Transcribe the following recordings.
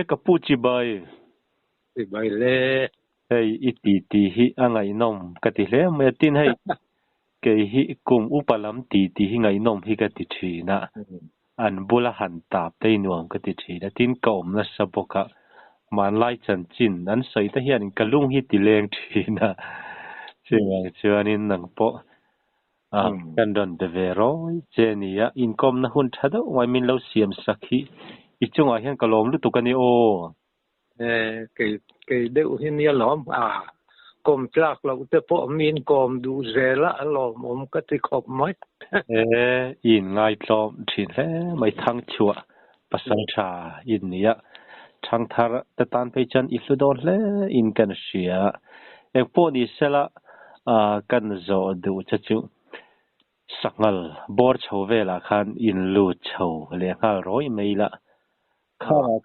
ka pu chi bai le hey ti hi angai nom ka ti le me tin hey ke hi kum upalam ti hi ngai nom hi ka ti thi na an bula han tap te nuam ka ti thi na tin kom na saboka man lai chan chin an sei ta hian kalung hi ti leng thi na chuanin nang po kan don de vero chenia income na hun thada wai min lo siam sakhi ichunga hian kalom lu tukani o cái đeo hin ya lom com plak lo te po min com du zela lom ka ti khop mai in ngai tlom thin he mai thang chua pasal tha in nia thang thar ta tan pe chan ifludon le in kan sia ek po ni sela kan zo du chachu sakngal bor chhovela khan in lu chho le ngal roi meila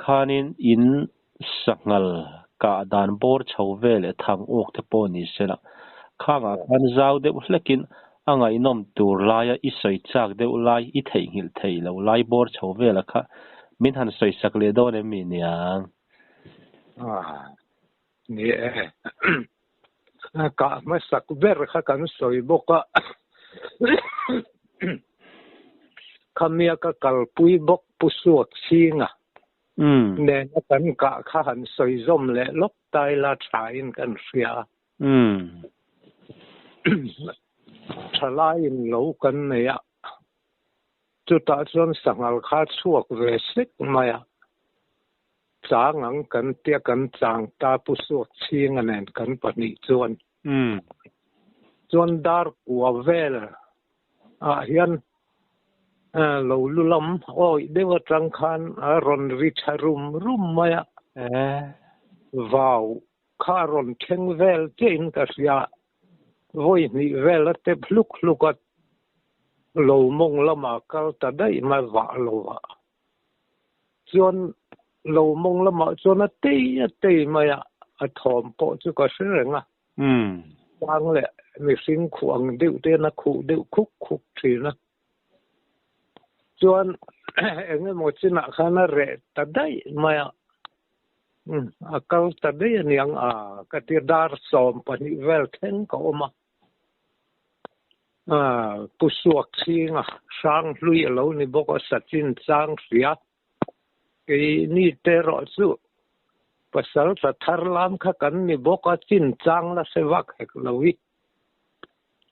khanin in sakngal ka dan bor chhovele thang ok te po ni sela khanga kan zau de hlekin angai nom tur laia isoi chak de ulai I thei hil thei lo lai bor chhovela kha min han soi sakle do ne mi niang ni ka ma sak ber kha kan soi boka kamia ka kalpui bok pusuak singa ne na kan ka kha han soi zom le lok tai la thain kan ria thalai in lo kan ne ya chu ta chon sangal kha chuak ve sik maya changang kan tia kan chang ta pusuak singa nen kan pani chuan chuan dar kwa vel hian lo lulam oi dewa tang khan ron ri tharum rum maya vào kha ron theng vel tein ka sia voi ni vel te pluk lukat lo mong lama kal ta dai ma va lo wa chuan lo mong lama chuan te maya a thom po chu ka hrenga wang le mi sing khuang deuh te na khu deuh khuk thina chuan enge mo china khana re ta dai maya akal ta dai niang ka ti dar som pani vel theng ko ma pusuak singa sang lui lo ni boko sachin chang ria ke ni te ro chu pasal ta tharlam kha kan ni boka chin chang la sewak hek lowi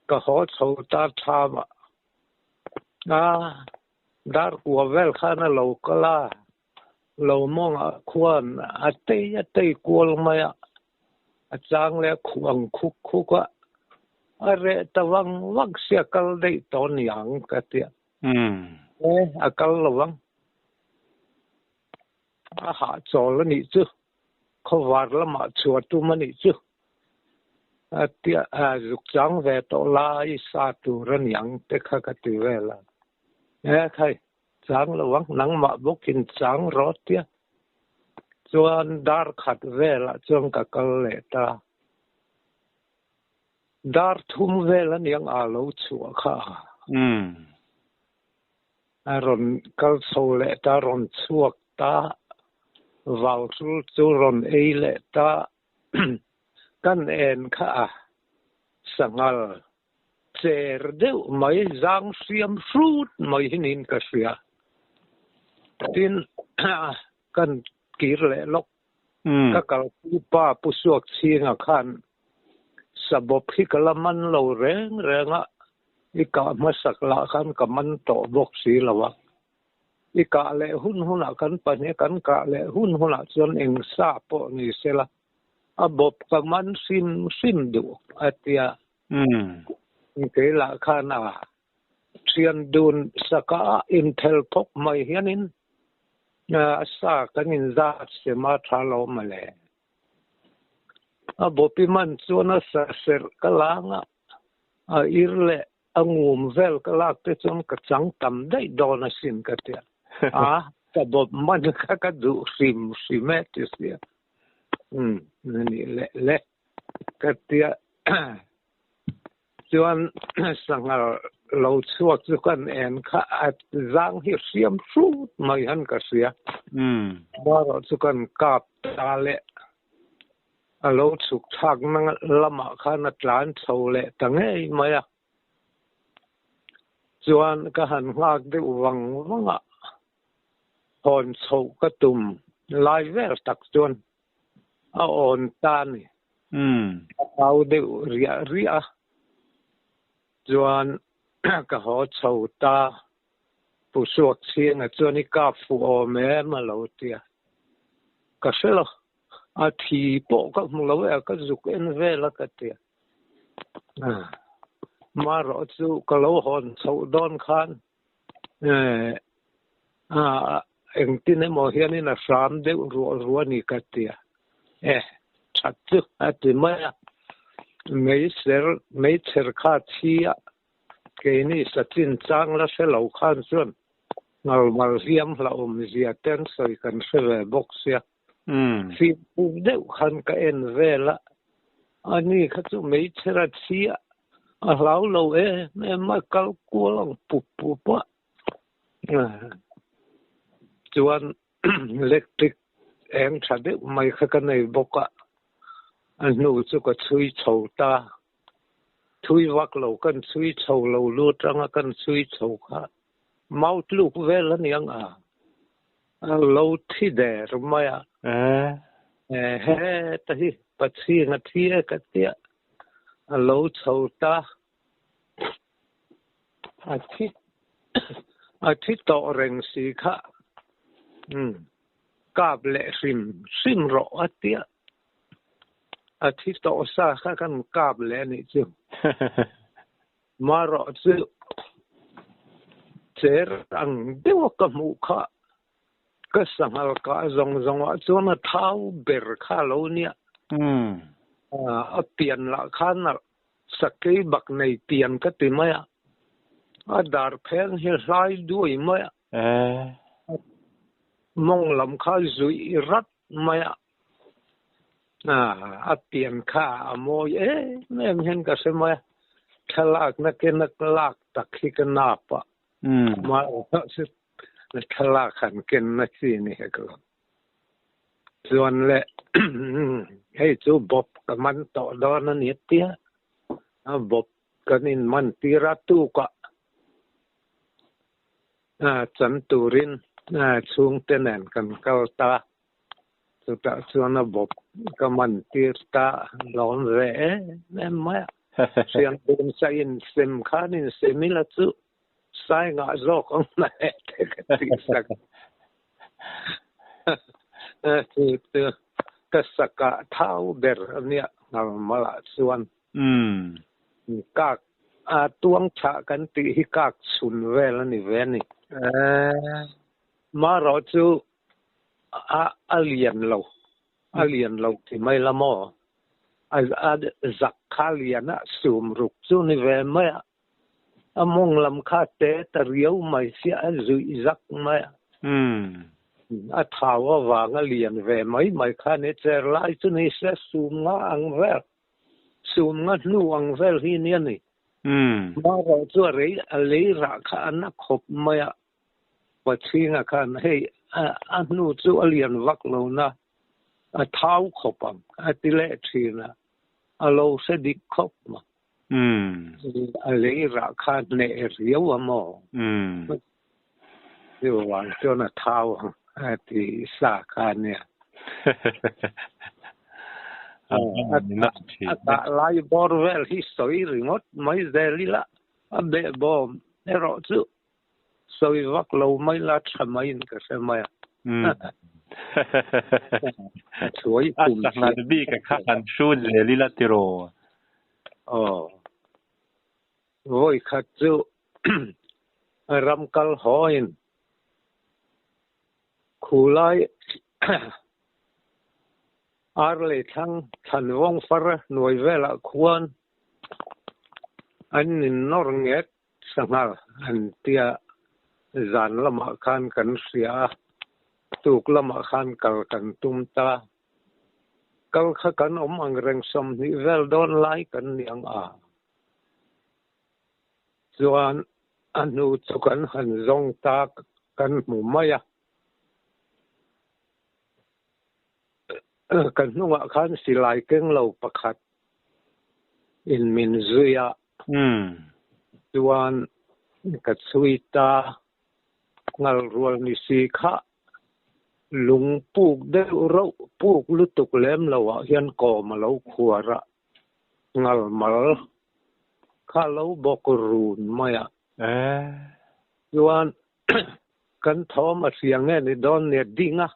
ka ho chho ta thama dar kwa vel khana lo kala lo mong khuan ate kol maya achang le khuang khuk are tawang wak sia kal dei ton yang ka tia akal lawang ha chol ni chu khowar la ma chuat tu mani chu atia zuk chang ve to la I sa tu ran yang te kha ka ti vela khai chang lawang nang ma bokin chang ro tia chuan dar khat vela chuan ka kal le ta dar thum vela niang a lo chu kha ron kal so le ta ron chuak ta vào chu ron ei le ta kan en kha sangal cher deuh mai zang siam fruit mai hinin ka sia tin kan kir le lok ka kal pa pusuak chinga khan sabop hi kalaman lo renga ika masak la khan kaman to bok si lawa ika le hun kan pani kan ka le hun chon eng sa po ni sela abop kaman sim du atia ke la khana trian dun saka intel pok mai hianin sa kanin za se ma thalo male abopi man chona sa ser kalanga irle angum vel kalak te chon ka chang tam dai dona sin ka tia bob man ka du simet sia ni le ka tia จวนสังเราช่วยจุกันเองข้าร่างที่เสียมสูดไม่หันก็เสียว่าเราจุกันกับตาเละเราสุกทักนั่งละมาข้านัดร้านโซเละตั้งไงไม่อะจวนก็หันหากได้วังว่าพรโซก็ตุ่มลายแววตักจวนเอาอ่อนตานี่เอาเดี๋ยวเรียจวนก็หอโซตาผู้สวดเสียงจวนนี่กาฟูอแม่มาเราเตียก็เสร็จแล้วอาทีโปก็มึงเราก็จุกเอ็นเวลก็เตียมารอจูก็เราหอนโซดอนคันเอ็งที่ในหมอเฮียนี่นะสามเดือนรัวนี่ก็เตียชัดจุอาทิมาไม่เชื่อข้าเชียเกนี่สัจจินจังแล้วเสลาขันส่วนมาเรียมเราไม่เสียเต้นใส่กันเสลบอกเสียฟีบุเดียวขันก็เอ็นเวละอันนี้เขาจะไม่เชื่อเชียเราไม่มาเกากัวลงปุบวะจวนเล็กติกเองชัดเดียวไม่เข้ากันในบอกว่าอันนู้นจะก็ช่วยโชว์ตาช่วยวักเรากันช่วยโชว์เราลูดรังกันช่วยโชว์ค่ะเมาลูกเวลนี่ยังเราที่เดรไม่แต่ที่ปัจจัยนาทีกันเดียเราโชว์ตาอาทิตย์ต่อเร่งสีค่ะกาบเละซิมรออาทิตย์อาทิตย์ต่อสาขากันกาบเละนี่จึงมารอจึงเจออังเดียวกับมุขะก็สังหารก็จงว่าจวนเท้าเบิร์ข้าเราเนี่ยเปลี่ยนละขันสักกี่บักในเปลี่ยนก็ติดไหมดาร์เพนเฮลายด้วยไหมมองลำข้าจุยรัดไหมเปลี่ยนข้าโมยไม่เห็นก็ใช่ไหมทลากนักลากตักขี้กันนับมาสิทลากขันกันนักสินี่ก็ส่วนเละให้จูบบกับมันต่อดอนนั่นเนี่ยเตี้ยบบกันนี่มันตีรัตุกะจันตูรินช่วงเตนันกันเกาตาสุดท้ายส่วนบบก็มันตีตาลอนเร่เนี่ยไม่เสียงเป็นเสียงเสียงขานินเสียงมิลจุใส่งาโจของนายเด็กติสักคือก็สักเท้าเบอร์เนี่ยมาละส่วนกากตวงฉะกันตีฮิกากสุนเวลนี่เวนี่มารอจูเลียนเราที่ไม่ละมอจักข้าเลียนสูมรุกจูนี่เวไม่มองลำคาเตะตะเรียวไม่เสียจุยจักไม่ท้าววางเลียนเวไม่ข้าเนี่ยเจอไล่จุนี่เสียสูมงาอังเวลสูมงาหนูอังเวลที่เนี่ยนี่มาเราจะเรียอะไรรักอันนักขบไม่ปัจจัยนักขันให้อันนู้จะเลียนวักเรานะท้าวขบังติเลทีนะเราเสดิขบมาอะไรรักขันเนเรียวมอเดี๋ยววันจนท้าวที่สาขาเนี่ยลายบอร์เวลฮิสโตรีริงดไม่เดลิละเบบอมเอรอจูสวยวักเราไม่ละทำไมก็ใช่ไหมสวยปุ่มจากนั้นบีกับข้ากันชูนเลลิละติโรโอ้ยข้าจูรำกัลหอยน์คูไลอาร์เลยทั้งทันวงฟาร์หน่วยเวลาควรอันนี้นอร์เงตสังหารอันเตียจานละมาคันกันเสียตุกละมาคันกันตุมตากันขักันอังเริงสมนิเวลโดนไล่กันยัง chuan anu chu kan han zong ta kan hmu mai a kan hnunga khan silai keng lo pakhat in min zuya chuan ka chui ta ngal rual ni si kha lung puk deuh ro puk lutuk lem lo a hian kawm a lo khuara ngal mal kha lo bok run mai a chuan kan thawm a hriang nge ni dawn ne dinga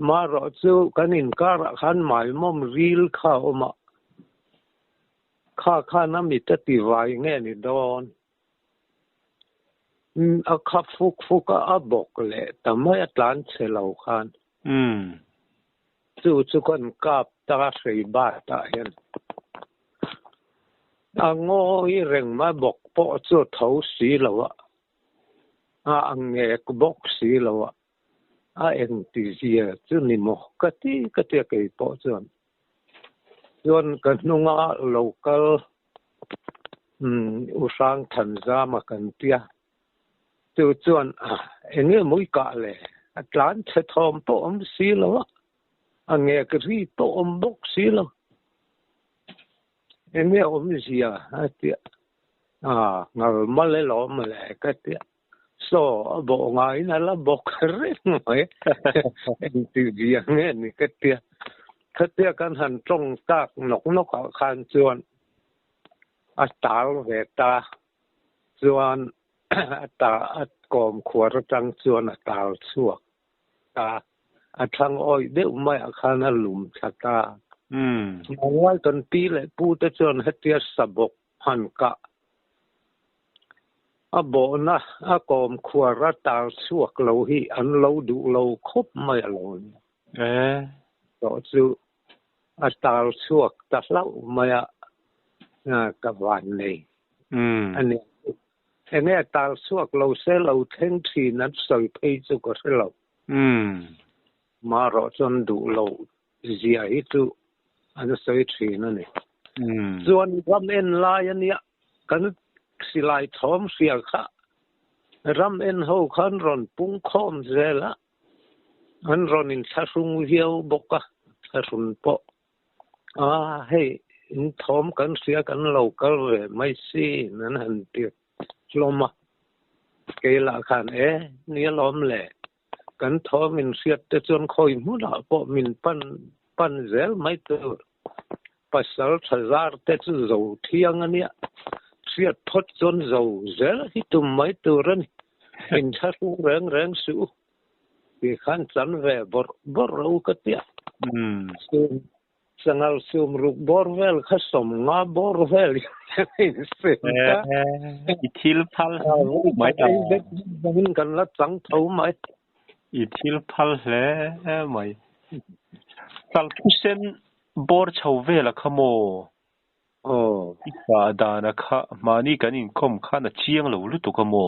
ma ro chu kan in kara khan mai mom ril kha oma kha na mi ta ti vai nge ni dawn a kha fuk a bok le tamai atlan chelo khan chu kan kap ta sei ba ta hian a ngo i reng ma bok po chu tho si lo a nge ku bok si lo a en ti zia chu ni mo ka ti ke po chuan kan hnunga local usang thanza ma kan tia chu chuan enge mui ka le atlan the thom po si lo a nge ka ri po bok si lo enge zia a tia ngal ma le lo ma le ka tia so bo ngai na la bok re noi en ti zia nge ni ka tia kan han trong tak nok khan chuan a tal ve ta chuan ta at kom khwar tang chuan a tal chuak ta a thang oi deuh mai a khan a lum thata mawal kan pi le pu te chuan hetia sabok han ka a bo na a kom khwar a tal chuak lo hi an lo du lo khop mai a lo to chu a tal chuak ta lau mai a ka van nei ani enge tal chuak lo se lo theng thi nan soi phei chu ko se lo ma ro chon du lo zia hi chu an soi thi na ni chuan ram en lai ania kan silai thom sia kha ram en ho khan ron pung khom zela an ron in thasung hiau boka thasung po hei in thom kan sia kan local ve mai si nan han ti loma ke la khan ni lom le kan thom in sia te chon khoi mu la po min pan zel mai tu pasal thazar te chu zo thiang ania sia thot chon zo zel hi tu mai tu ran in thasu reng su ki khan chan ve bor ro ka tia sangal sum ruk borvel khasom nga borvel ithil phal mai ta min kan la chang tho mai ithil phal hle mai sal pusen bor chove la khamo ipa dana kha mani kanin khom khana chiang lo lu tu khamo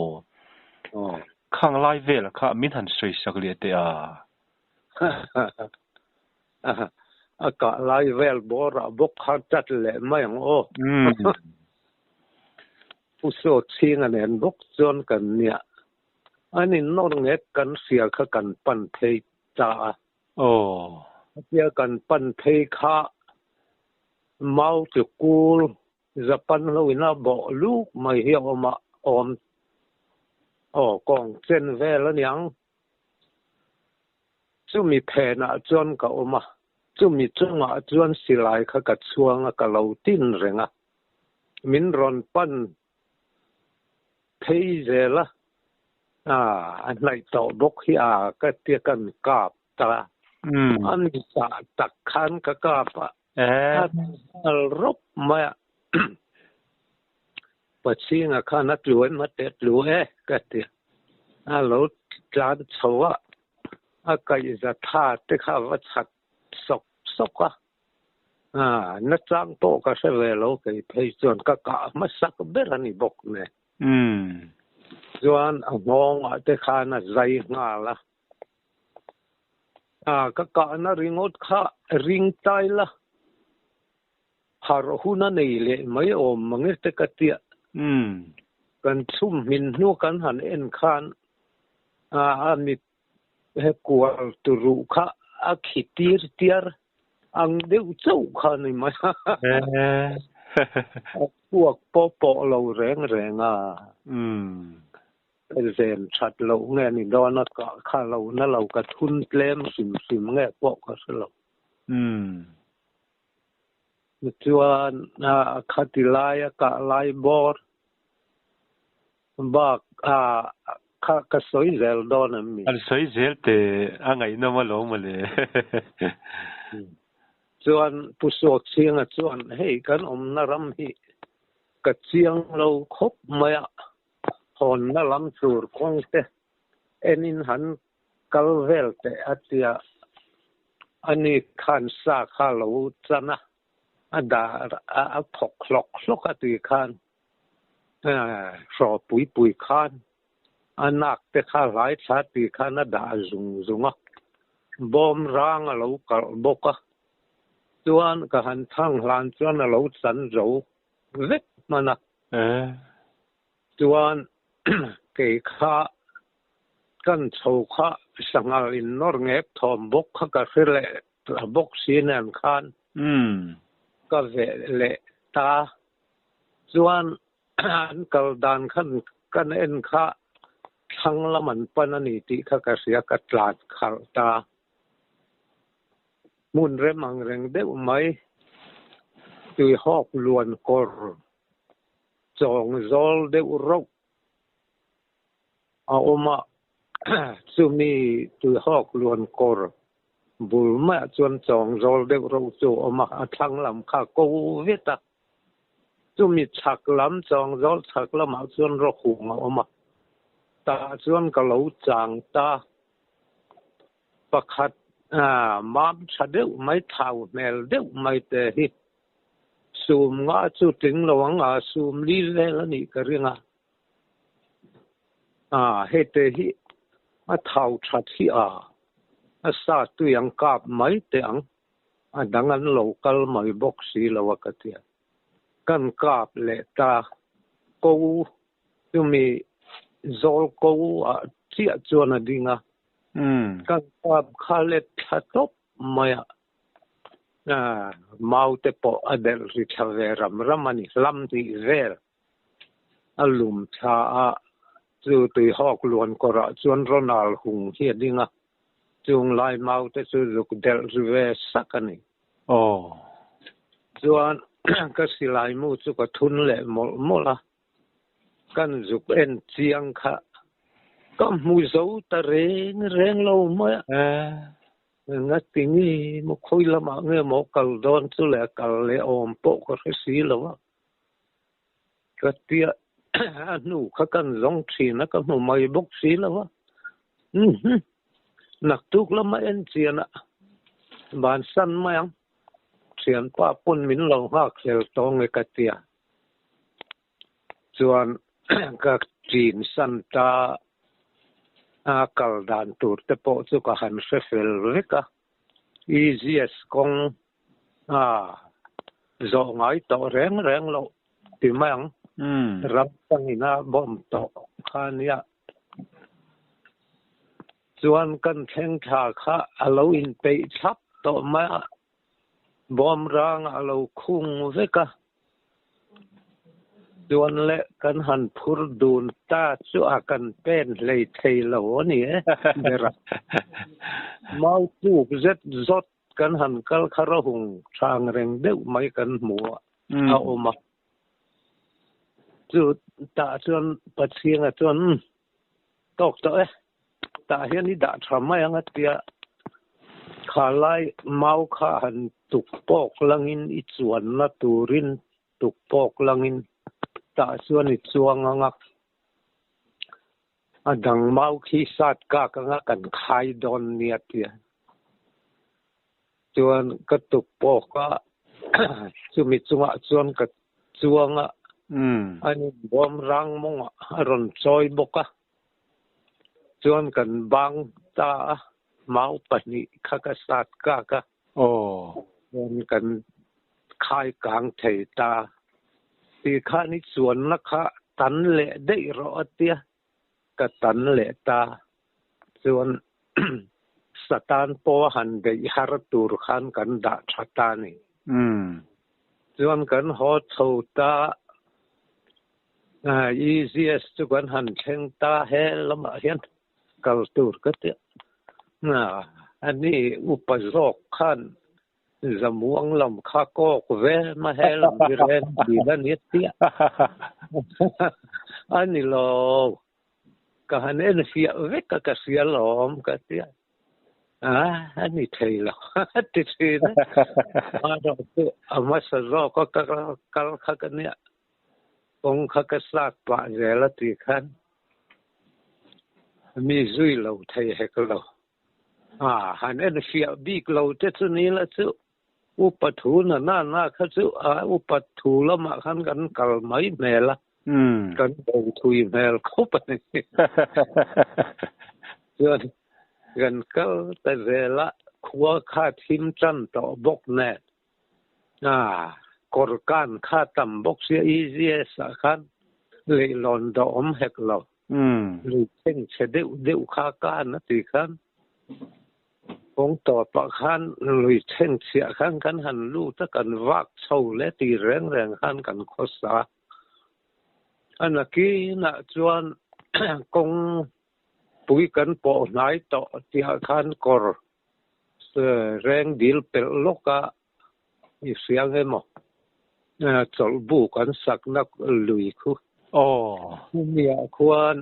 khang lai ve la kha min han sei sakle te a ka lai vel bor a bok khat chat le mai ngo puso ching an en bok chon kan nia ani nor nge kan sia kha kan pan thei cha sia kan pan thei kha mau tu kul japan lo ina bo lu mai hi oma om kong chen vel niang chu mi phe na chon ka oma chu mi chunga chuan silai kha ka chuanga ka lo tin renga min ron pan thei zela an lai to bok hi ka tia kan kap ta an sa tak khan ka kapa al rop ma pachinga khana tluan ma te tlu ka tia lo tlan chowa a kai za tha te kha wa chat sok na chang to ka se ve lo kai phei chon ka ma sak ber ani bok ne chuan a ngong a te kha na zai nga la ka na ringot kha ring tai la har huna nei le mai om mangi te ka tia กันชุ่มมินนูกันหันเอ็นคานมีให้กลัวตุรุขะขิตีร์เตียร์อังเดียวเจ้าขันนี่มาพวกปอปอเราแรงเรียนชัดเราเงี้ยนี่ดอนนักข้าเรานั่นเรากระทุนเล่มสิมเงี้ยปอกก็สลบจวนขัดลายกะลายบอร์บักข้าสวยเซลดอนมีสวยเซลแต่อะไรนั่นมาลงมาเลยจวนผู้สวกเชียงจวนให้กันนารำฮีกระเชียงเราคบมาหอนนารำสูรคงเตเอ็นินหันกัลเวลเตอติยาอันนี้ขันสาขาเราจะนะดาพกหลอกอติขันสอบปุยขันอันนักแต่ข้าหลายชาติขันดาจุงบอมร่างเรากบกจวนก็หันทั้งหลานจวนเราสันเราเล็กมันนะจวนเกยข้ากันโชข้าสังอินนอร์เงบทอมบกข้ากระเสลบกสีนันขันก็เวเลตาจวนอันกลดานขันกันเอ็นข้าทั้งละมันปนันนิติข้ากระเสียกัดลาดขัลตามุนเรมังเรงเดวไหมตุยหอกลวนกอร์จองโซลเดวรกเอามาซุมีตุยหอกลวนกอร์บุลมาจวนจองโซลเดวรกจูเอามาทั้งลำข้ากูเวตาซุมีฉักลำจองโซลฉักลำเอาจวนรกหุงเอามาตาจวนกะเหลาจางตาประคัดมามชาเดวไม่เท่าแมลเดวไม่เตะฮิซูมงาจุดถึงระวังซูมลีเลแล้วนี่ก็เรื่องเฮเตฮิมาเท่าชัดที่ซาตุยังกาบไม่เตะดังนั้นโลกัลไม่บอกสีละวกเตียกันกาบเลตากูยังมีโซลกูเจียจวนดิ่งกันกับข้าเล็ดชัดทบมามาอุตเปออเดลริชาเวรัมรามานิลัมติเวรอลุมชาจูตุยหอกลวนกระจวนโรนัลหุงเฮียดิ่งจุงไลมาอุตจูลุกเดลริเวสักนี่จวนก็สิไลมูจุกทุนเละมละกันจุกเอ็นเจียงค่ะก็มูโซตะเรงโลมางัดติงี้มุคุยละมาเงี้ยมกัลดอนสุเลกัลเลอมโปก็สีละวะก็เตียนูข้ากันร้องชีนะก็มูไม่บกสีละวะนักตุกละมาเอ็นเจียนะบานสันมายังเสียนป้าปุ่นมินลงหักเซลตองเลยกเตียส่วนก็จีนสันตากัลดานตูร์เตปอจุกหันเฟลเวกะอีซีเอสกงจงไงต่อแรงโลติมังรับตั้งอินาบอมต่อข้านี้ส่วนกันแข่งชาข้าเราอินไปชับต่อมาบอมร่างเราคุ้งเวกะจวนเละกันหันพูดดูนตาชัวกันเป็นเลยเทลโหนี่เดรัมาจูบเจ็ดจดกันหันกัลคาร์หงทางเร่งเด็กไม่กันหมัวเอามาจุดตาจวนปัดเสียงจวนตกตัวตาเห็นนี่ด่าทำไมยังเตียขาไล่เมาขาหันตุกปอกลังอินอิจวนละตูรินตุกปอกลังอินตาส่วนอิจวงงักดังเมาขี้สัตว์กากงักกันขายดอนเนียเตียจวนกระตุกปอกก็จุมิจวงจวนกระจวงอันนี้บอมรังมงรอนซอยบกจวนกันบางตาเมาปนิขากษัตริย์กากจวนกันขายกลางเทตา ตีข้านี่ส่วนนะคะตันเละได้รอเตียก็ตันเละตาส่วน สตานปอหันได้ฮาร์ตูร์ขันกันดาชัตานี่ส่วนกันหอเท่าตาeasiest จุกันหันเชงตาเฮลมาเห็นกัลตูร์ก็เตียอันนี้อุปสรรคขันจมูกลำข้าก็เวมาเฮลมีเรนดีนั่นเตียอันนี้โลก็หันเอ็นเสียเวกก็เสียลมก็เตียอันนี้เท่ละติดสินะมาสรอก็กัลข้ากันเนี่ยองค์ข้าก็สักปะเจละตีขันมีจุยเราไทยให้ก็เราหันเอ็นเสียบีกเราเจ้านี้ละจุอุปถูน่ะน่าเขาจุอุปถูแล้วมาขันกันกัลไม่แม่ละกันเอาถุยแม่เข้าไปจนกันก็แต่เวลาขัวข้าทิมจันต่อบกแน่กอร์กันข้าตำบกเสียอีเสียสักขันเลยหลอนดอมเฮกเราเลยเช่นเฉดเดวข้ากันนะตีขันองต่อปะขันเลยเช่นเสียขันกันหันลูตะกันวักเช่าและตีแรงขันกันโคสาอันนั้นกี้น่ะจวนกงปุยกันปอไหนต่อที่ขันกอร์แรงดิลเปลโลกะอีเสียงเห็นมั้ยจลบุกันสักนักลุยคุเนี่ยควร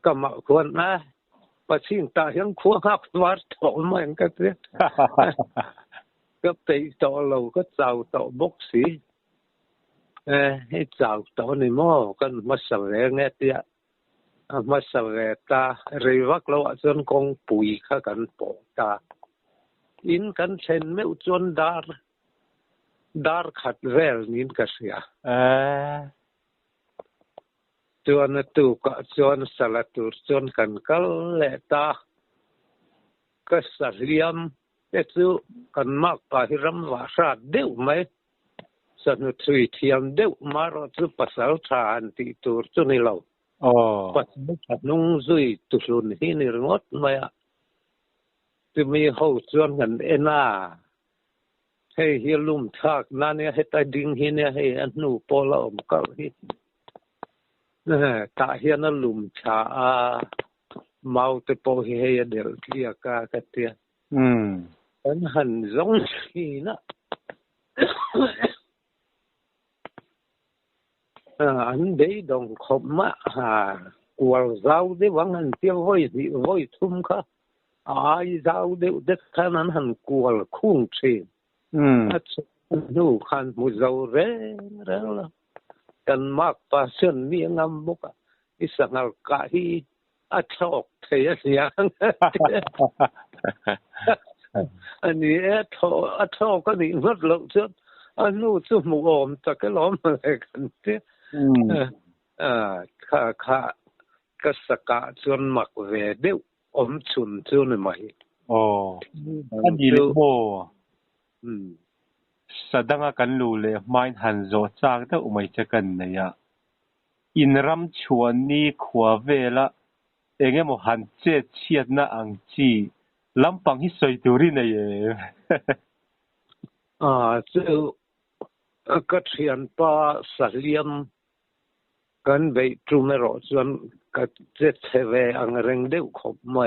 ก็มาควรนะปัจจิงตายังควรหักวัดต่อมาอย่างกันเนี่ยก็ไปต่อเราก็เจ้าต่อบกสีให้เจ้าต่อในหม้อกันมาสแสวงเนี่ยเดียมาสแสวงตาเรียกเราจนกองปุ๋ยข้ากันปอตาอินกันเช่นไม่จนดาร์ขัดเวลนินก็เสียจวนตุกจวนสลัดตุจวนกันก็เลตาก็สัเลียมเอตุกันมากไปรำว่าราดเดียวไหมสนุทรีเทียมเดียวมารอจุปัสสาวะอันติตุจนนี่เราปัสสาวะนุ่งซุยตุลุนที่นี่รงดไหมจะมีเขาจวนกันเอ็น่าให้เฮียลุ่มทักนั่นเนี่ยให้ตาดิ้งเฮียเนี่ยให้อันนูปอลอมก็เฮียตาเฮียนั่นลุ่มชาเมาแต่ปอเฮียเดี๋ยวเรียกกันเตียอันหันจงสีนะอันเดียดงขบมากวลเจ้าเดี๋ยววังหันเที่ยวไว้ทุ่มค่ะเจ้าเดี๋ยวเด็กขนาดหันกวลคุ้งเชียดูขันมุจาวเร่ละกันมากป่าเส้นมีงามบุกอิสังก์กะฮีอัชอกเทียเสียงอันนี้อัชอกก็นี่วัดหลงจนอันนู้จมูกอมตะก็ล้อมอะไรกันเตี้ยข้าก็สกัดจนหมักเวเดียวอมชุนจนไม่อันนี้เลยโบสะดังกันรู้เลยไม่หันโจจากแต่อุไม่จะกันเนี่ยอินรำชวนนี่ขวาเวละเองมันหันเจ็ดเชียดน่าอังจีลำปังที่สวยตัวนี้เนี่ยก็เทียนป้าสเลียมกันไปจุ่มรอจนก็เจ็ดเทวอังเริงเดียวขบมา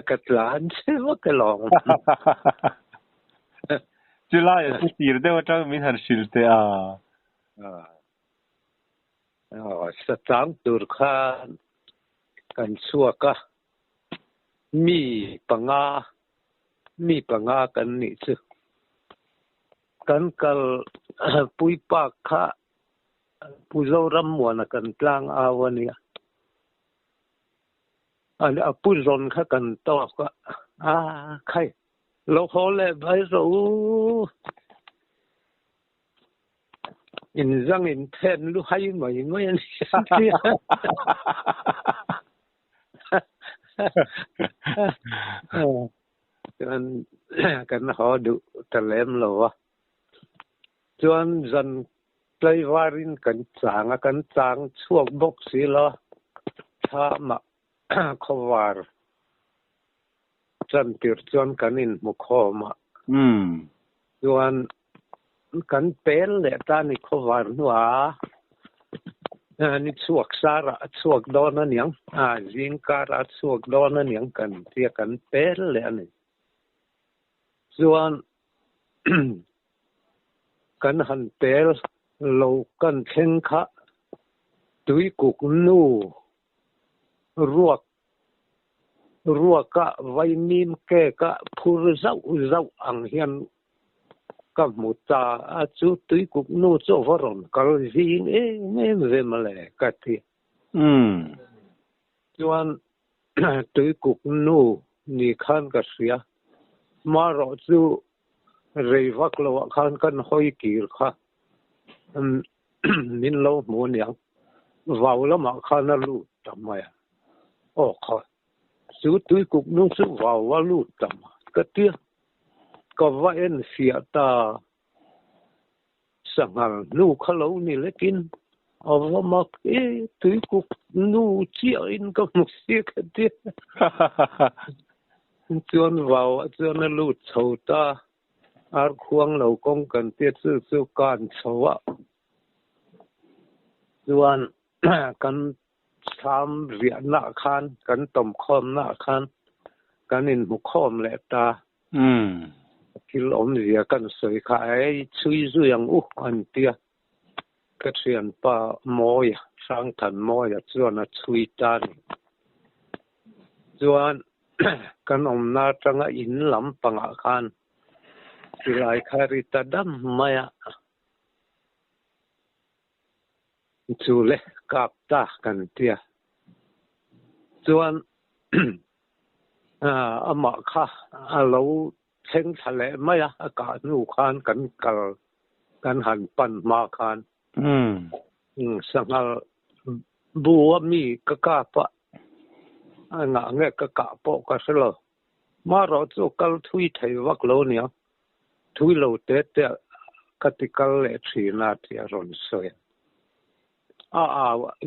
ก็หลานใช่ไหมก็ลองจุฬาอย่างที่ตีร์เดียวจ้ามีหันชิลเตสตางค์ตุรกานกันชัวก็มีปังากันนี่ซึกันกัลปุยปากข้าปุยเรารำมวนกันกลางอาวเนี่ยอันนี้ปุยรอนข้ากันต่อก็ใครเราขอเลยไปรู้อินจังอินเทนลูกให้ไหมไม่ยันที่กันหอดูตะเล็มเราวะจวนจัน Playwarin kan chang chuak bok si lo tha ma khowar chan tir chuan kanin mu khoma chuan kan pel le ta ni khowar nuwa ni chuak sara chuak dona niang zingkara chuak dona niang kan tia kan pel le ani chuan kan han pel lo kan theng kha tui kuk nu ruak ka vai mim ke ka phur zau ang hian ka muta a chu tui kuk nu cho varon kal zin ve male ka ti chuan tui kuk nu ni khan ka sia ma ro chu rei vak lo khan kan hoi kir kha min lo mu niang vào lắm mà khăn nó lụt tầm mày kho chú túi cục nung sự vào lụt tầm cái tiếc có vậy anh xỉa ta sang hàng nu khá lâu nè lekin mà túi cục nu chia in có một xỉa cái tiếc chuan vào chuan nó lụt sầu ta ar khuang lâu công cần tiếc sự can sầu á chuan kan sam ria na khan kan tom khom na khan kan in mu khom le ta kil om ria kan soi kha ai chui zuyang an tia ka thian pa moi sang than moi chuan a chui ta ni chuan kan om na tanga in lam panga khan tilai khari ta dam maya chú lệ cặp ta cần tia chuan mà kha lâu theng thale maya ka nu khan kan han pan ma khan sangal bua mi ka pa nga nge ka po ka selo ma ro chu kal thui thei vak lo nia thui lo te katikal le thina tia ron soi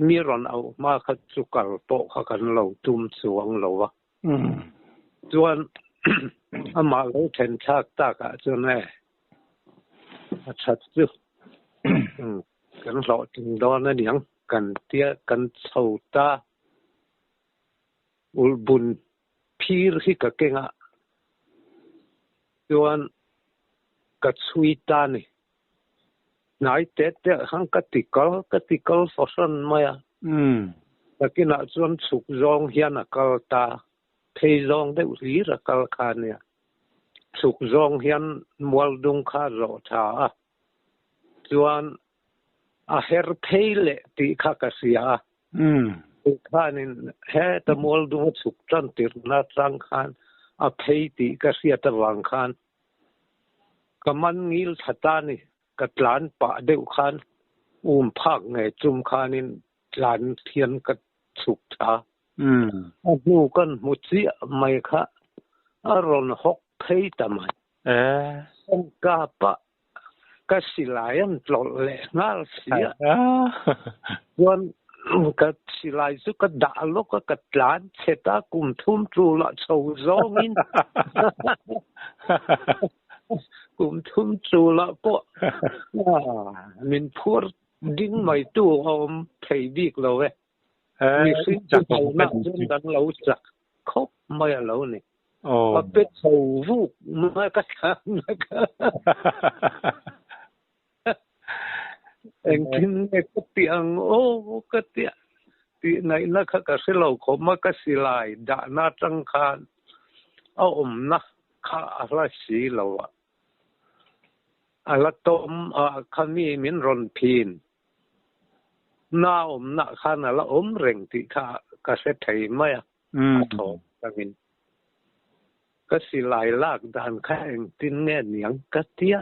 mi ron au ma kha chu kal po kha kan lo tum chuang lo wa chuan ama lo then thak ta ka chu ne a chat chu kan lo ting do na niang kan tia kan chho ta ul bun phir hi ka kenga chuan ka chui ta ni nai te hang katikal fosan maya lakina chuan chuk zong hian a kal ta thei zong de ri ra kal khan ya chuk zong hian mual dung kha ro tha chuan a her phei le ti kha ka sia khanin he ta mual dung chuk tran tir na trang khan a phei ti ka sia ta wang khan kaman ngil thata ni katlan pa deuh khan phak nge chum khanin tlan thian ka chuk tha nu kan mu chi mai kha aron hok phei tamai ka pa ka silayan tlol le ngal sia chuan ka silai chu ka da lo ka tlan cheta kum thum tru la chho zong in kum thum chu la po min phur ding mai tu om thei bik lo we mi sin cha ko na jin dan lo cha khop mai lo ni pa pe chho vu ma ka kha na ka en kin ne ko tiang ka tia ti nai na kha ka se lo kho ma ka silai da na tang khan om na kha ala si lo ala tom khami min ron phin na na khan ala reng ti kha ka se thei mai tho kamin ka silai lak dan kha eng tin ne niang ka tia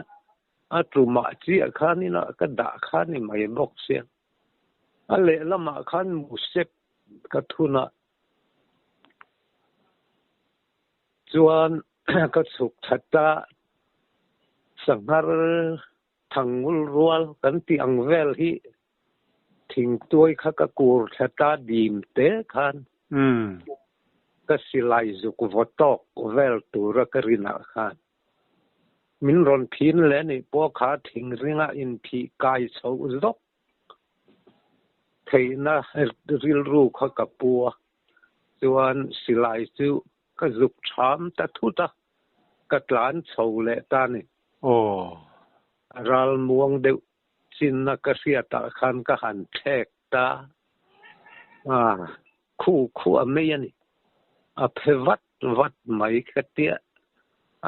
tu ma chi khan ni na ka da khan ni mai bok sia ale lama khan mu sep ka thuna chuan ka chuk thata sangar thằng ngul rual kan ti ang vel hi thing tuai kha ka kur thata dim te khan ka silai zuk votok vel tura ka rina khan min ron phin le ni po kha thing ringa in phi kai chho zok theina ril ru kha ka pu chuan silai chu ka zuk tham ta thu ta ka tlan chho le ta ni ral muang de chin na ka sia ta khan ka han thek ta khu ame yani a phevat vat mai khatia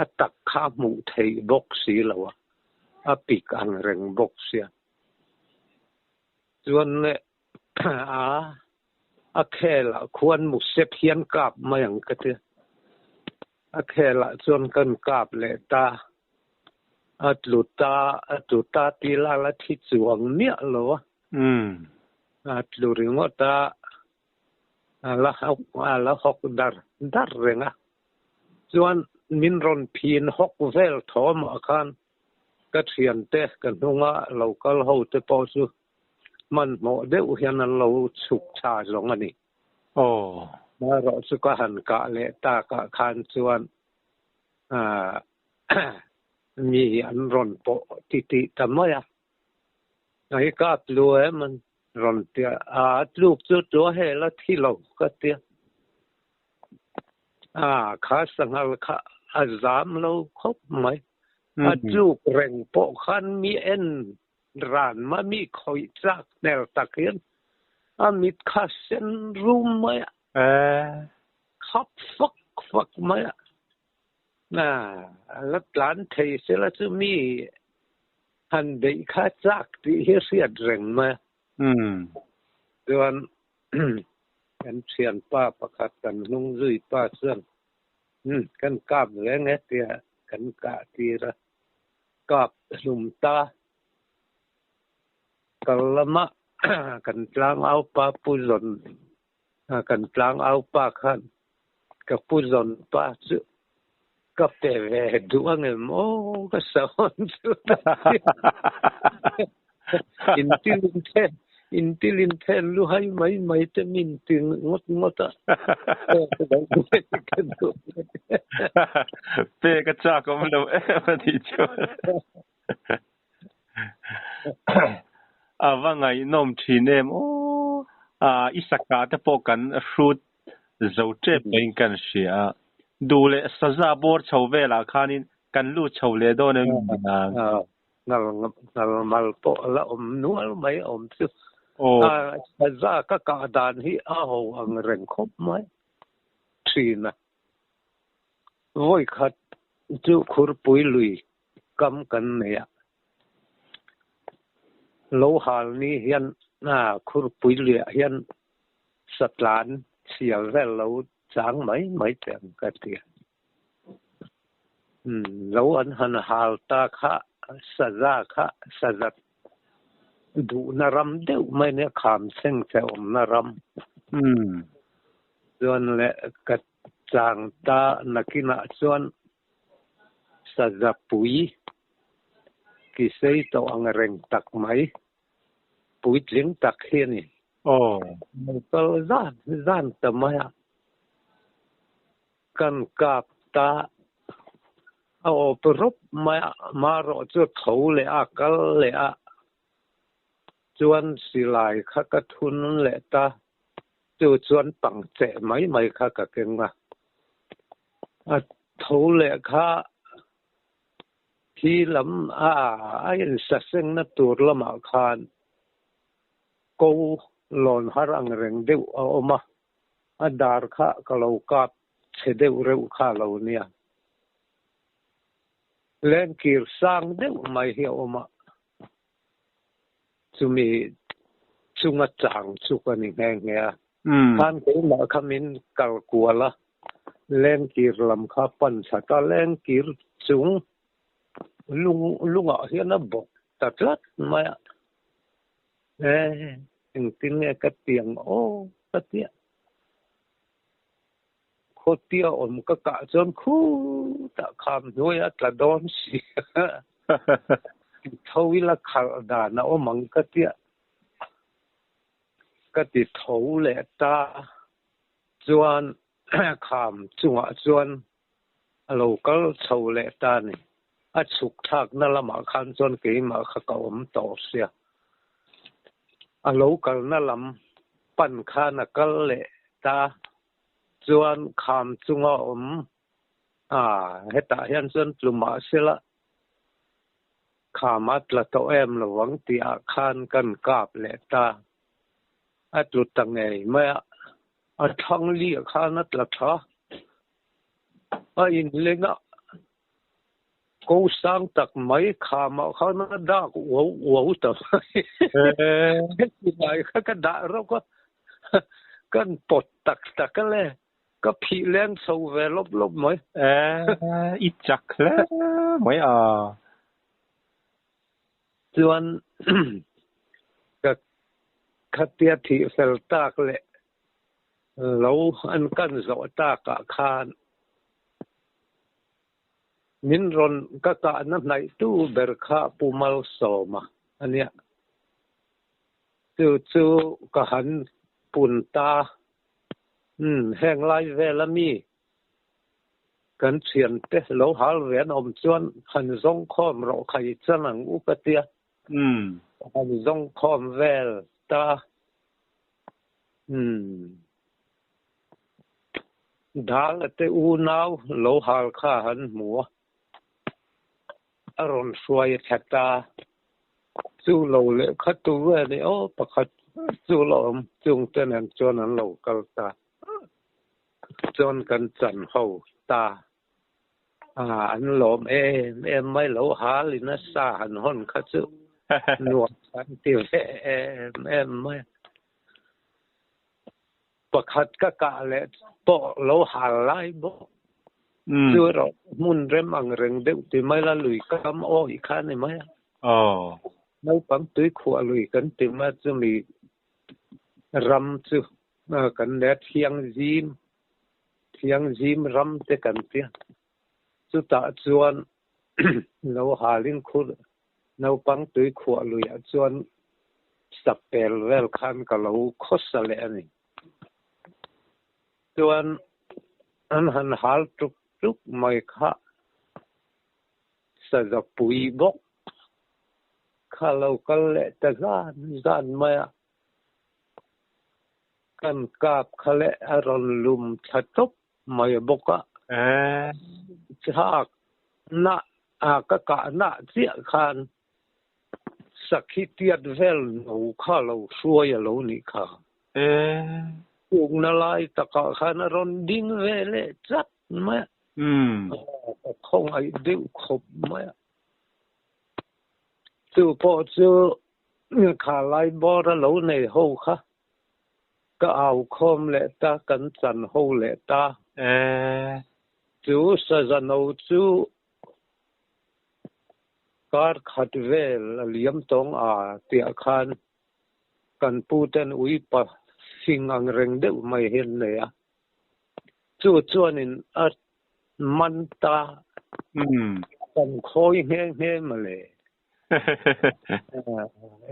a tak kha mu thei bok si lawa a pik ang reng bok sia chuan le a khela khuan mu se phian kap mayang katia a khela chuan kan kap le ta atluta ti la thi chuang nia lo atluringo ta la hok dar renga chuan min ron phin hok vel thom akhan ka thian te kan hunga local ho te po chu man mo deuh hian an lo chuk tha zong ani ma ro chu ka han ka le ta ka khan chuan mi an ron po ti tamaya ai ka tlue man ron tia tluk chu to he la thi lo ka tia kha sangal kha azam lo khop mai tluk reng po khan mi en ran ma mi khoi chak nel takian mit kha sen room mai khop fak mai lat lan thei se la chu mi han dei kha chak ti he sia reng ma chuan kan thian pa pakhat kan nung zui pa chuan kan kap le nge tia kan ka ti ra kap lum ta kalama kan tlang au pa puzon kan tlang au pa khan ka puzon pa chu ka pe ve duang mo ka saon chu intilin ten lu hai mai te min tin ngot pe ka cha ko lo ma ti chu awangai nom thinem isaka te po kan fruit zo che pein kan sia dule saza bor chowela khanin kan lu chowle do ne ngal mal po la nual mai chu saza ka dan hi ho ang reng khop mai thina voi khat chu khur pui lui kam kan ne ya lo hal ni hian khur pui lui hian satlan sial vel lo chang mai tem ka tia lo an han hal ta kha sajat du naram deuh mai ne kham seng che naram chuan le ka chang ta nakina chuan sajat pui ki sei to ang reng tak mai pui tling tak hian ni to zan ta maya kan kap ta prop ma ro chu tho le kal le chuan silai kha ka thun le ta chu chuan pang che mai kha ka kenga tho le kha thi lam ai sa seng na tur lama khan ko lon harang reng deuh oma dar kha ka lo kap che deuh reuh kha lo nia len kir sang deuh mai hi oma chumi chunga chang chu kan nge khan ke ma khamin kal kuala len kir lam kha pan sa ta len kir chung lunga hian a bok tatlat mai tin nge ka tiang ka tia khotia om ka chon khu ta kham noya tla don si ทวิละขดานะโอมังกะเตียกะติทวเลตาจวนขามจังจวนโลกัลทวเลตานี่อัดสุกทักนั่นละมาคันจวนกี่มาขกอมต่อเสียโลกัลนั่นลำปันคานกัลเลตาจวนขามจังอมเหตุเห็นจนปลุมาเสียละขามัดละตัวระวังตีอาคารกันกาบเลตาจุดตั้งไงเมื่อทั้งเลี้ยขานัดละท้าอินเล็งกูสร้างตักไม่ขามาเขานัดด่ากูว้าวตัวที่ไหนเขาก็ด่าเราก็กันปดตักกันเลยก็ผีเล่นโซเวลบไหมอีจักแล้วไม่ส่วนก็ขัดเตียที่เฟลตากเลยเราอันกันสอตากะคานมินรอนก็กะนั้นไหนตู้เบรคาปูมัลโซมาอันเนี้ยจู่ก็หันปุ่นตาแห้งไล่เวลามีกันเชียนเตะเราหาเรียนอมจวนหันซงคอมเราใครจะหนังอุปเตียหันซงคอมเวลตาดาลเตอูนาวเราหาข้าหันหมัวอารมณ์สวยแทตาจู่เราเลยขัดตัวเนี่ยโอ้ประคัดจู่เราจุงเตนันจวนนั้นเรากัลตาจนกันจันเขาตาอันหลอมไม่เหลาหาลินะสาหันห้นขัดจุหนวดสันติวไม่ประคัดก็กะเลยปอเราหาไล่บ่จู่เรามุนเริ่มอังเริงเด็กที่ไม่ละลุยกำอ้อยข้านี่ไหมเราปังตุ้ยขวลุยกันที่มาจะมีรำจุกันแดดเที่ยงจีมรำเตกันเตียสุดท้ายจวนเราหาลิงคุดเราปังตุยขวลุยจวนสับเปลเวลคันกับเราคอสเลนี่จวนอันหันหาลทุกไม่ค่ะสะจะปุยบกข้าเราก็เละแต่จานไม่กันกาบเขาเละอารมณ์ลุมชัดทุบไม่บกจากน่ะก็กะน่ะเสียคันสักขีเตียดเวลหนูข้าเราช่วยเรานี่ค่ะอุกนาลายตะกะขันรอนดิ้งเวลจัดไหมคงไอเดียวขบไหมจู่พอจู่ขาลายบอระเราในห้องค่ะก็เอาคอมเลตากันจันห้องเลตาจู่สะจันเอาจู่การขัดเวลเลี้ยมตรงเตียคันกันพูดกันอุยปะสิ่งอังเริงเดียวไม่เห็นเลยจู่นี่มันตากันคอยแห้งมาเลย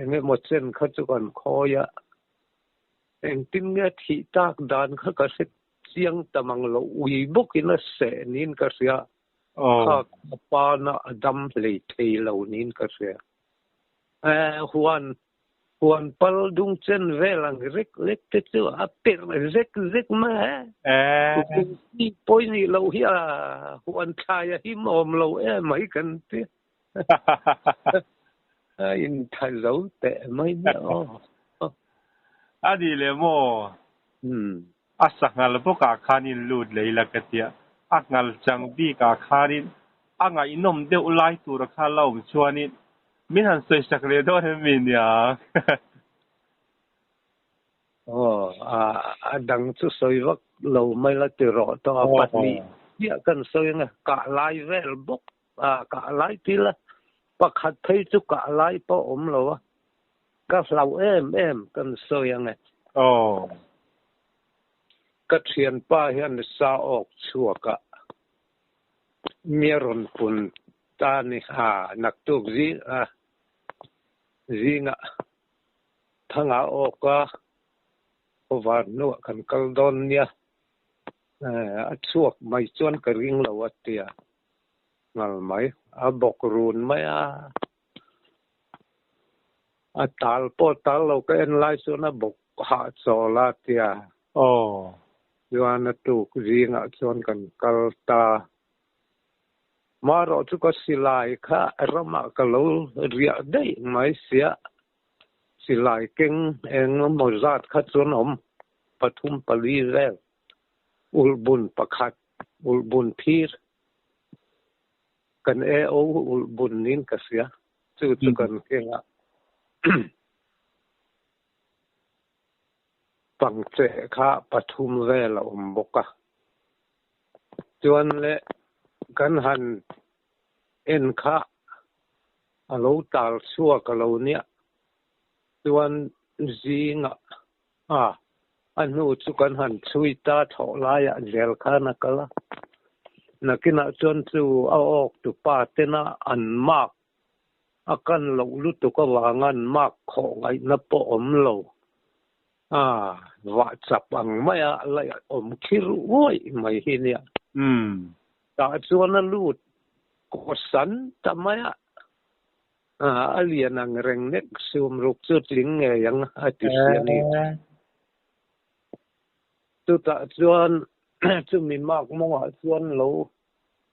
ไม่หมดเส้นเขาจะก่อนคอยเองติ้งเงี้ยที่ตากดานเขาก็เสียงตะมังเราอุยบุกินเสนินก็เสียข้าปานะดำเลยทีเหล่านี้ก็เสียฮวนปัลดุงเจนเวลังเล็กที่จะเป็นเล็กมาที่ปอยนี่เราเฮียฮวนชายหิมอมเราไม่กันที่อินทาเราแต่ไม่เนี่ยดีเลยโมสักงานพวกกาคานินลูดเลยละกันเตียงานจังบีกาคานินงานอินนมเดวไลตัวราคาเราชวนนี่มิหันสวยสักเรียดให้มินยาดังสุดสวยว่าเราไม่ละติรอต่อปัจจุบันเนี่ยกันสวยไงกะไลเวลบกกะไลที่ละประคัดเพย์จุกะไลป้อมเราก็เรากันสวยไงก็เทียนป้าเห็นสาออกชัวกะเมียรอนปุ่นตานี่นักตุกจี zinga thanga oka ovarnu kan kaldon nia chuak mai chuan ka ring lo atia ngal mai a bok run mai a tal po tal lo ka en lai chuan a bok ha chola tia yuan tu zinga chuan kan kalta maro chu ko silai kha rama ka lo ria dei mai sia silai keng eng mozat kha chuan om pathum pali vel ulbun pakhat ulbun phir kan ulbun nin ka sia chu kan kenga pangche kha pathum vel om boka chuan le kan han en kha alo tal chua ka lo nia chuan zinga anu chu kan han chui ta tho lai a zel kha na kala nakina chuan chu a ok tu pa tena an mak akan lo lu tu ka wangan mak kho ngai na po om lo wa chap ang maya lai om khiru oi mai hi nia ta chuan a lut ko san ta maya alian ang reng nek sum ruk chu tling nge yang a ti siani tu ta chuan chu mi mak monga chuan lo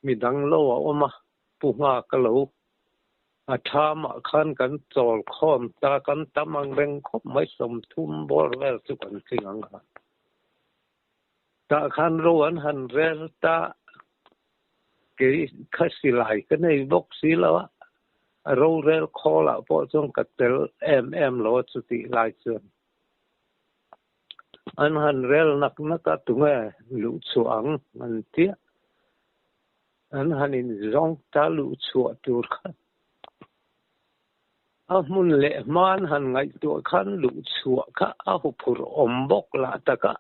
mi dang lo oma pu nga ka lo a thama khan kan chol khom ta kan tamang reng khop mai som thum bor vel chu kan singang ta khan ro an han rel ta ke khasilai ka nei bok si lawa ro rel khola po chong ka tel em lo chu ti lai chuan an han rel nak ka tunga lu chuang an tia an hanin zong ta lu chua tur kha a mun le man han ngai tu khan lu chua kha a hu phur om bok la taka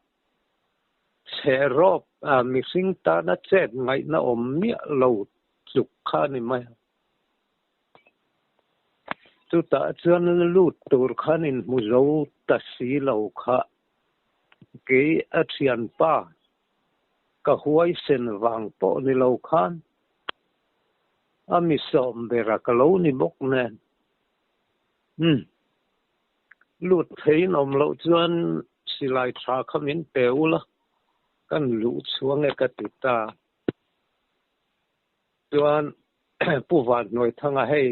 serop mixing ta na chet ngai na om mi lo chuk kha ni mai tu ta chuan lu tur khanin mu zo ta si lo kha ke a thian pa ka huai sen wang po ni lo khan a mi som bera ka lo ni bok nen lut thein om lo chuan silai tha khamin peula kan lu chuang e ka ti ta chuan pu van noi thanga hei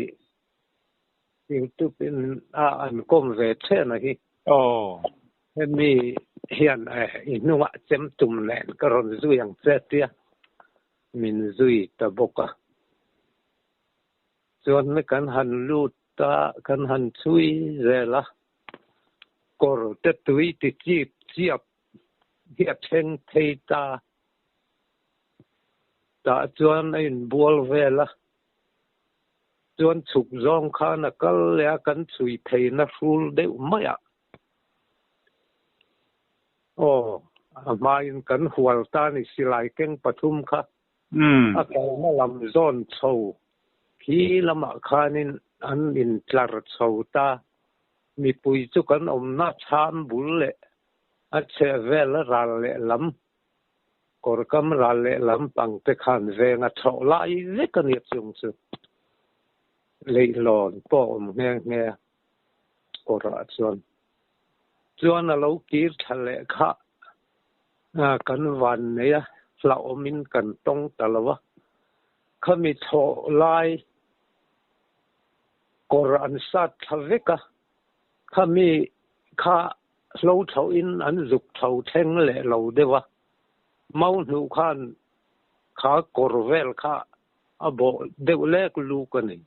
ting tu pin an kom ve the na hi mi hian inuwa chem tum nen ka ron zui ang che tia min zui ta boka chuan me kan han lut ta kan han chui rela kor te tui ti chip chiap hiat theng thei ta chuan in bual vela chuan chuk zong kha na kal le kan chui thei na sul de maya amain kan hual ta ni silai keng pathum kha a ka ma lam zon chho khi lama khanin an in tlar chho ta mi pui chu kan om na cham bul le a che vel ral le lam kor kam ral le lam pang te khan ve nga tho lai le kan ye chung chu le lon po om nge kora chuan a lo kir thale kha kan van ne ya la omin kan tong talawa khami tho lai koran sat thaveka khami kha lo tho in an zuk tho theng le lo dewa mau nu khan kha korvel kha abo deulek lu kani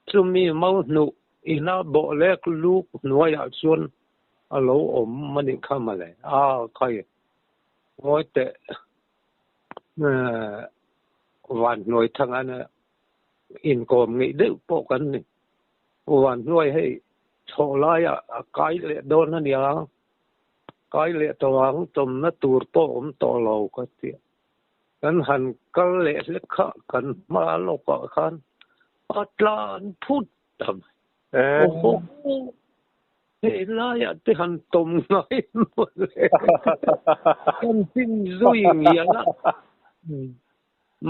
chumi mau nu ina bo lek lu nuaya chuan alo om mani khamale khai ngoi te van noi thang ana in kom ngi de po kan ni van noi hei tho lai kai le don ania kai le tawang tom na tur po om to lo ka ti kan han kal le kha kan ma lo ka khan atlan phut tam โอ้โหเฮ้ยล่ะอย่าที่หันตมง่ายหมดเลยกันสิ้นซุยเงี้ยละ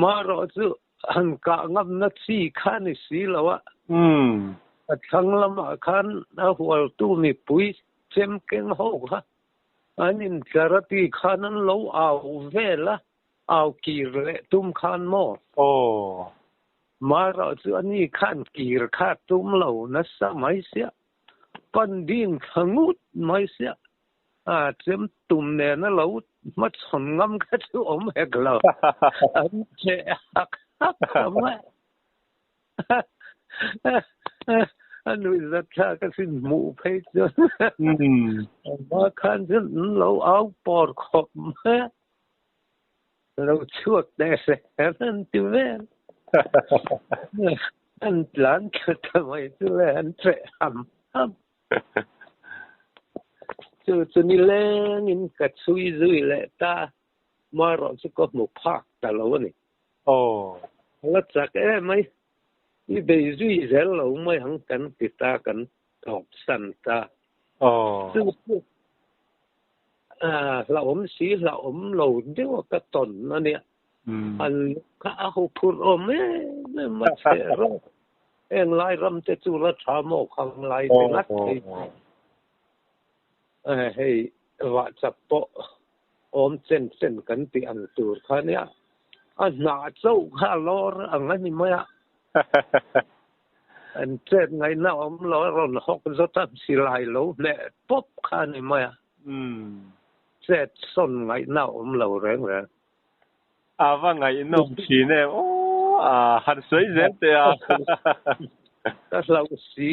มารอจุหันกะงับนัดสีขันสีแล้วอะทั้งละมาขันหัวตู้มีปุ๋ยเต็มเก่งหัวอันนี้กระตีขันนั้นเราเอาเวละเอากีร์เละตุ้มขันหมดโอ้มารอจุอันนี้ขันกีร์ขัดตุ้มเรานัสมัยเสียปันดิ้งขงูดไม่เสียเต็มตุ่มเนี่ยนะเรามาสนงำกันทุกอมเอกเราอันเจ้าฮักทำไมอันนู้นจะฆ่ากันสิ้นหมู่เพชรมาขันจนเราเอาปอดขบมาเราช่วยแต่เสียนั่นตัวเองอันหลานก็ทำไมตัวเองเสียหำจุดนี้เล่งินกัดซุยเละตามารอจะก็หมกพักแต่ละวันนี่โอ้แล้วจากไม่ที่ไปซุยเสร็จเราไม่หังกันติดตากันตอบสันตาโอ้ซึ่งเราสีเราเราเรียกว่ากระตุนนั่นเนี่ยอันข้าเขาพูดไม่มาเสียรอเอ็งไล่รำเตจุระชาโมขังไล่เป็นนักให้ว่าจะโปเส้นกันที่อันตูร์เขาเนี่ยอันหนาเจ้าข้าล้ออันนั้นไม่อะอันเส้นไงน่าล้อเราหอกจะทำสิลายโลเนี่ยป๊บข้านี่ไม่อะเส้นส้นไงน่าเราแรงเลยว่าไงน้องชีเนี่ยโอ้หันสวยเจ๋งเดียวถ้าเราสี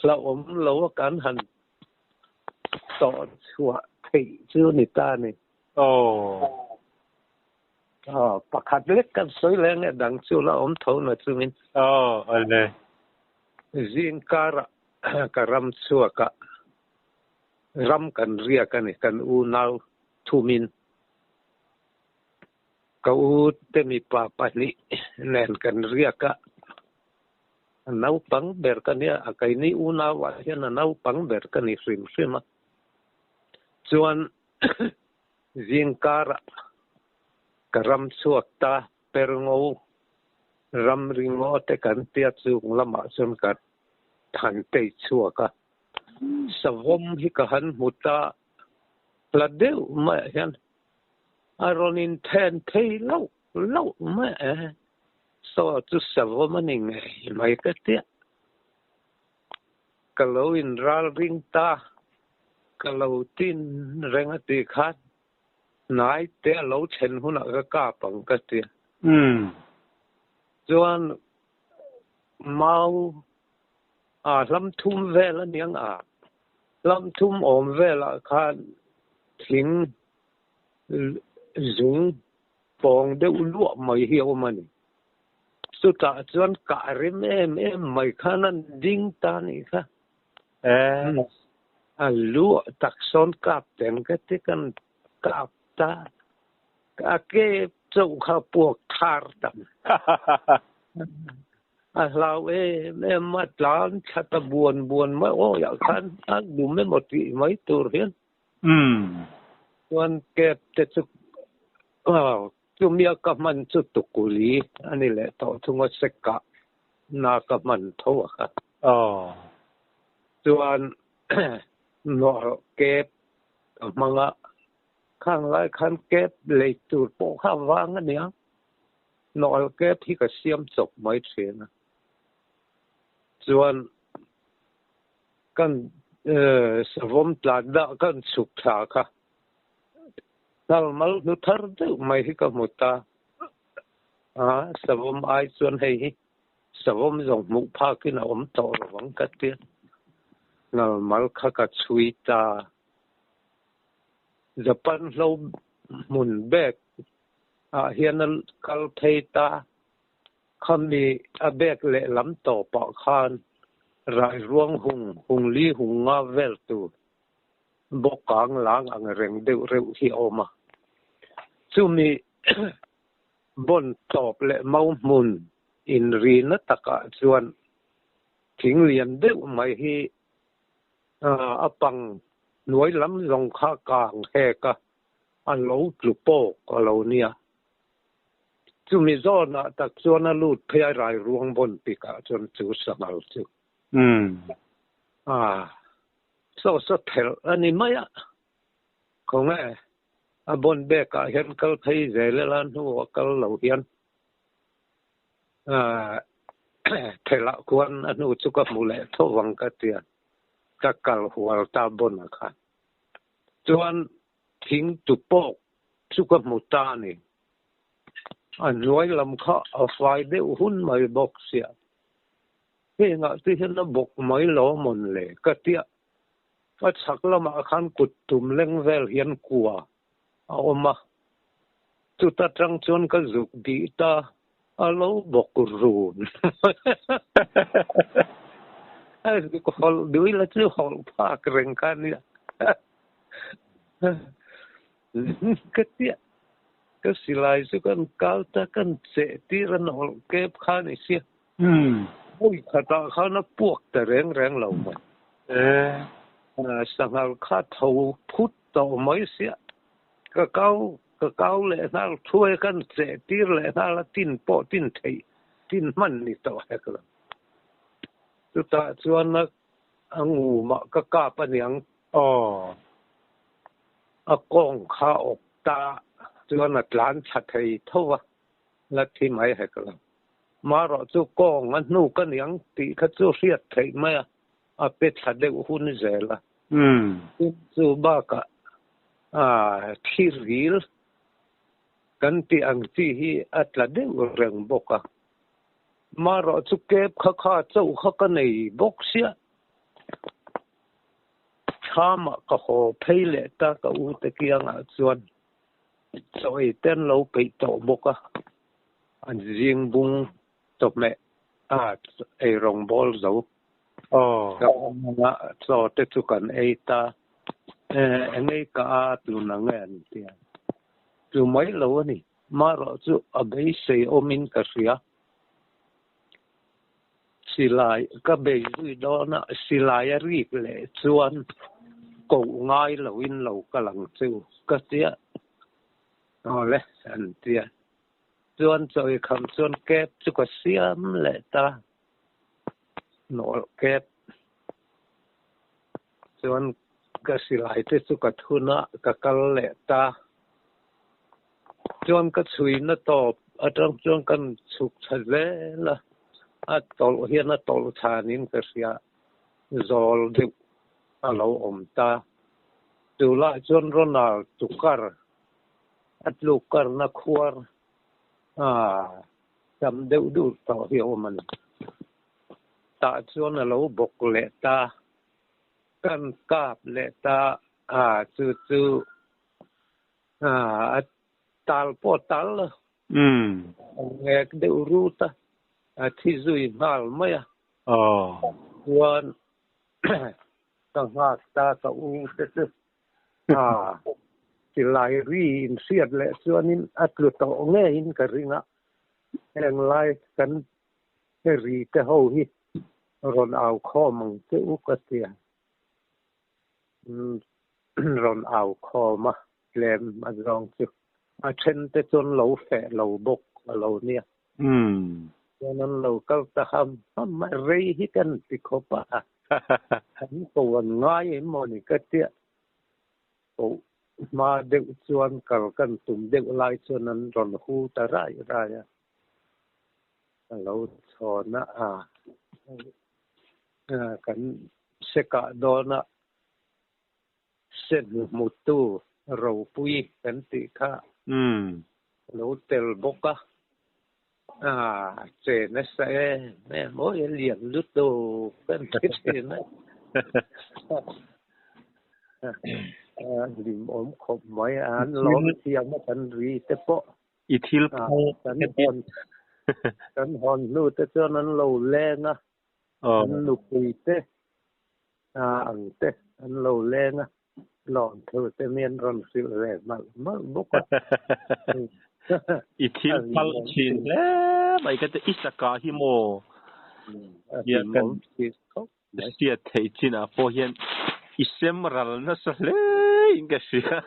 เราเรากันหันต่อชัวที่ชื่อนิตานี่โอ้ประคัดเล็กกันสวยแรงเนี่ยดังชื่อเราเท่านั้นชื่อมินอะไรจิงการะการรำชัวกะรำกันเรียกันนี่กันอูนาวทูมินก็อูเตมีป่าไปนี่แน่นกันเรียกะนาวปังเบิร์กันเนี่ยอาการนี้อูนาวะเห็นนาวปังเบิร์กันนี่ฟิมส่วนจิงการะกรำสวกตาเปรงูรำริงอเตกันเตียจุงละมาส่วนกันทันเตยชัวกะสวมฮิกหันมุตาละเดียวไม่เห็นอารมณ์แทนเทยเล่าไม่สวจุสวมันยังไงไม่ก็เตียกะโลอินราริงตากะเราตินแรงตีขัดนายเตะเราเช่นหุ่นก็กล้าปังกันเตียจวนเมาลำทุ่มเวลเนียงลำทุ่มอมเวลขันทิ้งจุงปองเดือดลวกไม่เหี่ยวมันสุดท้ายจวนการิมไม่ขันดิ้งตานี่ค่ะลัวตักซอนกับแต่งก็ที่กันกับตาเก็บเจ้าข้าพวกทาร์ตันเรามาตานชัตบวนไม่โอ้อยากขันดูไม่หมดไม่ตัวเห็นวันเก็บจะสุจุมีกับมันสุดตุกุลีอันนี้แหละต่อทุ่งเสกะนากับมันทั่วค่ะส่วนนอเก็บมังข้างไรขันเก็บเลยตูดโปข้าวางอันเนี้ยนอเก็บที่กระเสียมจบไม่เสียนะส่วนกันสวมตาดากันสุขชาค่ะถ้ามาลุทาร์ดูไม่ให้กับมุตาสวมไอส่วนให้สวมส่งมุภากินต่อระวังกันเตี้ยนั่นมาข้าก็ช่วยตาจะปั้นเราหมุนแบกเฮียนกัลเพตาคำมีแบกเละล้ำต่อปะคานรายร่วงหุงลีหุงงาเวลตูบกกางล้างอังเร่งเร็วที่ออกมาซึ่งมีบนตอบและเมาหมุนอินรีนตะกะส่วน ทิ้งเรียนเด็กไม่ให้ปังหน่วยล้ำลงข้ากลางแหกอันเราจุโปกก็เราเนี่ยจุมีโซนตักจวนลูดพยารายรวงบนปีกจนจูสมัลจุโซเทลอันนี้ไม่คงบนเบกเห็นกัลไทยเจริญหัวกัลเหล่าเฮียนเทละควรอนุจุกมูเลทวังกเตียกักัลหัวตาบนนะครับจวนทิ้งจุโปกจุกมูตานี่อันรวยลำข้าเอาไฟเดือหุ่นไม่บอกเสียเฮ้ยงะที่เห็นแล้วบอกไม่หล่อมันเลยกเตียว่าสักละมาขันกุดตุ่มเล็งเวลเฮียนกลัวเอามาจุดจังจวนก็จุกดีตาเราบอกรูนไอ้ก็ฮอลดูแล้วจะฮอลพากเร่งกันเนี่ยก็เตี้ยก็สิลายสุกันก้าวตะกันเสตีรันฮอลเก็บข้านี่เสียโอ้ยข้าตาข้านักพวกแต่แรงเราหมดสังหารข้าเท่าพุทธต่อไม่เสียก็เก้าเลยน่าช่วยกันเสตีเลยน่าละตินโปตินไทยตินมันนี่ต่อให้กันสุดท้ายชวนนักงูมาก็กล้าปนยังกองข้าออกตาชวนนักหลานชัดไทยเท่าละที่ไม่ให้กันมารอจูกองมันนู่กันยังตีข้าจูเสียไทยไม่เป็ดชัดเด็กหุ่นเจละจูบ้ากะที่รีลกันที่อังที่อัตละเด็กเรื่องบกมารอจุเก็บข้าเจ้าข้ากันในบกเสียชามก็ขอเพลเลตาก็อุตะเกียงส่วนสวยเต้นเราไปต่อบกอันยิงบุงตบแม่ไอรองบอลเจ้าก็มาสอดเตจุกันไอตาไอ้ก็ตุนังเงินเตียจูไม่เหล่านี่มารอจูอบายเสียอมินกัสยาสิลายก็เบยดุยดอนะสิลายรีบเลยชวนกูง่ายเหล่าอินเหล่ากำลังจูก็เสียเอาเลยอันเตียชวนจอยคำชวนเก็บจุกเสียมเลยตาหนอเก็บชวนก็สิลายที่จุกทุนะก็กัลเลยตาชวนก็ช่วยนะตอบอาจารย์ชวนกันสุขทะเลละตอลเฮียนตอลชานินก็เสียจอลดิเราตาดูละจนรนาตุกร์ลูกร์นักขวารจำเดือดูต่อเหี่ยวมันตาจนเราบกเลตากันกาบเลตาจู่ตาลปอตาลเอกเดือรูตาที่จุยมาลไม่วันตั้งหากตาตะอูเสร็จที่ลายรีนเสียดและส่วนนี้อัตลุตเอาเงี้ยนกระริงแห่งลายกันรีแต่เขาฮิรอนเอาข้อมังเจ้าก็เสียรอนเอาข้อมาแลมมาลองจุเช่นแต่จนเราแฝงเราบกเราเนี่ยดังนั้นเราก็จะทำไม่เรียกันติดขบฉันตัวง่ายหมดนี่ก็เตี้ยมาเด็กชวนกันตุ่มเด็กลายชวนนั้นรอนหูตะไรเราสอนกันเสกโดนะเส้นมุตุเราปุยกันติค่ะเราเตลบกเจนเซ่แม่โมยเลี้ยงลุโตเป็นคิดนะดิมอมขบไว้ล้อมเทียมกันรีแต่ปะอีทิลกันฮอนนู่แต่เจ้านั้นเราแรงกันลูกปีเตอังเตอันเราแรงหลอนเธอแต่เมียนรอนสิแรงมากบกอีทิลพัลชินแล้วไปก็จะอิสกาฮิโม ya kan ko sia thei china po hian isem ral na sa le inga sia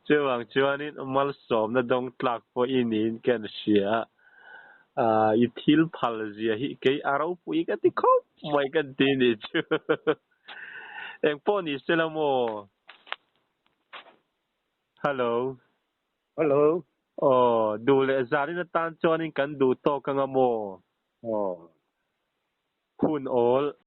chuang chuanin mal som na dong tlak po inin kan sia i thil phal zia hi ke aro pui ka ti khop mai kan ti ni chu eng po ni selamo hello du le zari na tan chuanin kan du to ka ngamo phun ol